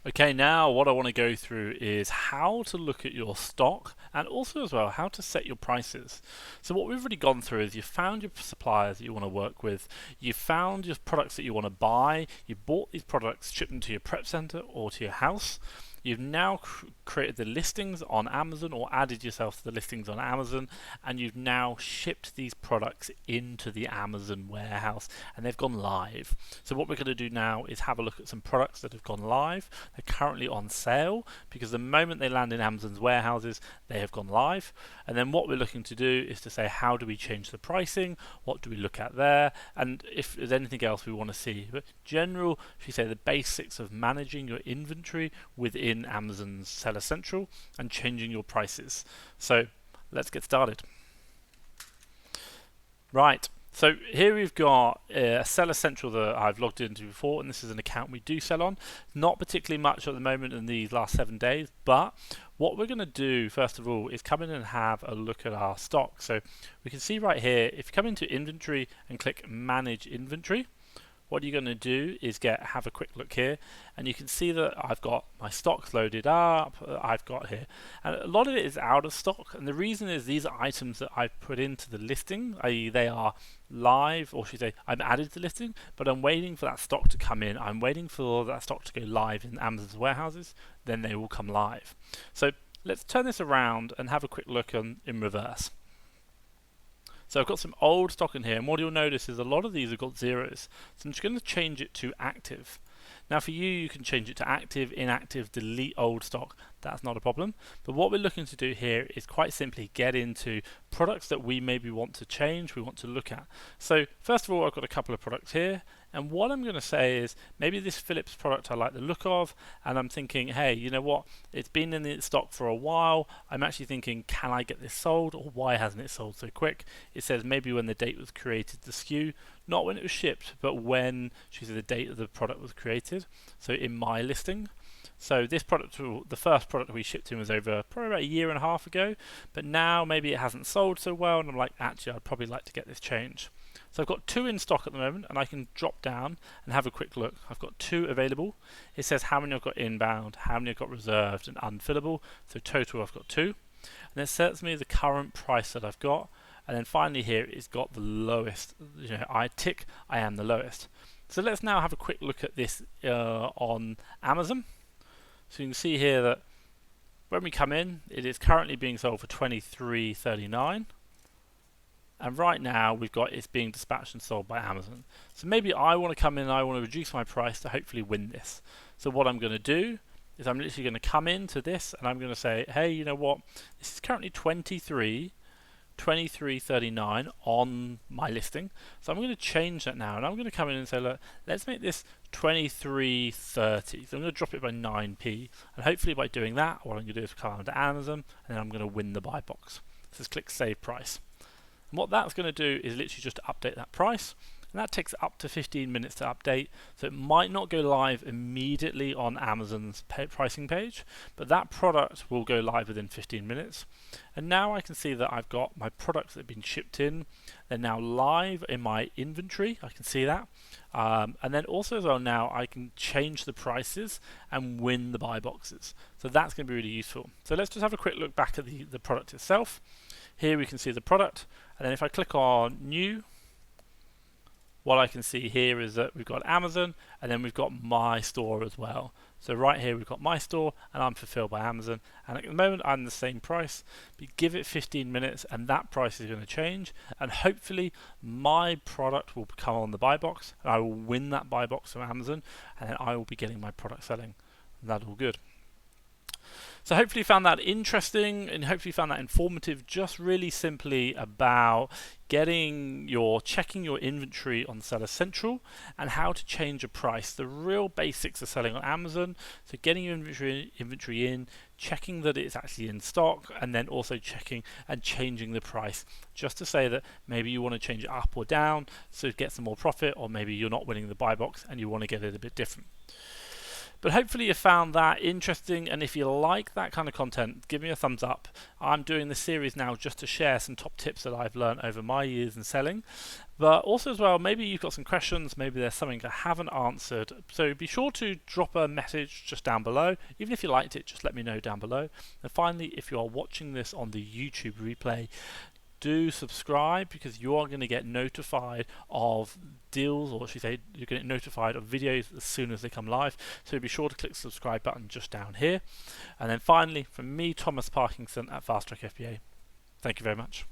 Okay, now what I want to go through is how to look at your stock and also as well how to set your prices. So what we've already gone through is you've found your suppliers that you want to work with, you've found your products that you want to buy, you bought these products, shipped them to your prep center or to your house. You've now created the listings on Amazon or added yourself to the listings on Amazon, and you've now shipped these products into the Amazon warehouse and they've gone live. So what we're going to do now is have a look at some products that have gone live. They're currently on sale because the moment they land in Amazon's warehouses, they have gone live. And then what we're looking to do is to say, how do we change the pricing? What do we look at there? And if there's anything else we want to see. But general, should we say, the basics of managing your inventory within Amazon's Seller Central and changing your prices. So let's get started. Right. So here we've got a Seller Central that I've logged into before, and this is an account we do sell on. Not particularly much at the moment in these last 7 days, but what we're going to do first of all is come in and have a look at our stock. So we can see right here, if you come into inventory and click manage inventory, what you're going to do is have a quick look here, and you can see that I've got my stocks loaded up. I've got here, and a lot of it is out of stock, and the reason is these are items that I've put into the listing, i.e. they are live, or should I say I'm added to the listing, but I'm waiting for that stock to come in. I'm waiting for that stock to go live in Amazon's warehouses, then they will come live. So let's turn this around and have a quick look in reverse. So I've got some old stock in here, and what you'll notice is a lot of these have got zeros. So I'm just going to change it to active. Now for you can change it to active, inactive, delete old stock. That's not a problem. But what we're looking to do here is quite simply get into products that we maybe want to change, we want to look at. So first of all, I've got a couple of products here. And what I'm going to say is maybe this Philips product I like the look of, and I'm thinking, hey, you know what? It's been in the stock for a while. I'm actually thinking, can I get this sold, or why hasn't it sold so quick? It says maybe when the date was created, the SKU, not when it was shipped, but when the date of the product was created. So in my listing. So this product, the first product we shipped in was over probably about a year and a half ago, but now maybe it hasn't sold so well, and I'm like, actually, I'd probably like to get this changed. So I've got 2 in stock at the moment, and I can drop down and have a quick look. I've got 2 available. It says how many I've got inbound, how many I've got reserved and unfillable. So total I've got 2. And it sets me the current price that I've got. And then finally here it's got the lowest. I tick I am the lowest. So let's now have a quick look at this on Amazon. So you can see here that when we come in, it is currently being sold for $23.39. And right now we've got it's being dispatched and sold by Amazon. So maybe I want to come in and I want to reduce my price to hopefully win this. So what I'm going to do is I'm literally going to come into this and I'm going to say, hey, you know what? This is currently $23.39 on my listing. So I'm going to change that now, and I'm going to come in and say, look, let's make this $23.30. So I'm going to drop it by 9p, and hopefully by doing that, what I'm going to do is come onto Amazon, and then I'm going to win the buy box. So just click Save Price. And what that's going to do is literally just to update that price. And that takes up to 15 minutes to update, so it might not go live immediately on Amazon's pricing page, but that product will go live within 15 minutes. And now I can see that I've got my products that have been shipped in. They're now live in my inventory. I can see that. And then also as well now I can change the prices and win the buy boxes. So that's going to be really useful. So let's just have a quick look back at the product itself. Here we can see the product, and then if I click on New, what I can see here is that we've got Amazon, and then we've got My Store as well. So right here we've got My Store, and I'm fulfilled by Amazon, and at the moment I'm the same price, but give it 15 minutes and that price is going to change, and hopefully my product will come on the buy box, and I will win that buy box from Amazon, and then I will be getting my product selling, and that's all good. So hopefully you found that interesting and hopefully you found that informative, just really simply about checking your inventory on Seller Central and how to change a price. The real basics of selling on Amazon. So getting your inventory in, checking that it's actually in stock, and then also checking and changing the price, just to say that maybe you want to change it up or down so get some more profit, or maybe you're not winning the buy box and you want to get it a bit different. But hopefully you found that interesting, and if you like that kind of content, give me a thumbs up. I'm doing this series now just to share some top tips that I've learned over my years in selling. But also as well, maybe you've got some questions, maybe there's something I haven't answered. So be sure to drop a message just down below. Even if you liked it, just let me know down below. And finally, if you are watching this on the YouTube replay, do subscribe, because you are going to get notified of deals, or should I say, you're going to get notified of videos as soon as they come live. So be sure to click the subscribe button just down here. And then finally, from me, Thomas Parkinson at FastTrackFBA, thank you very much.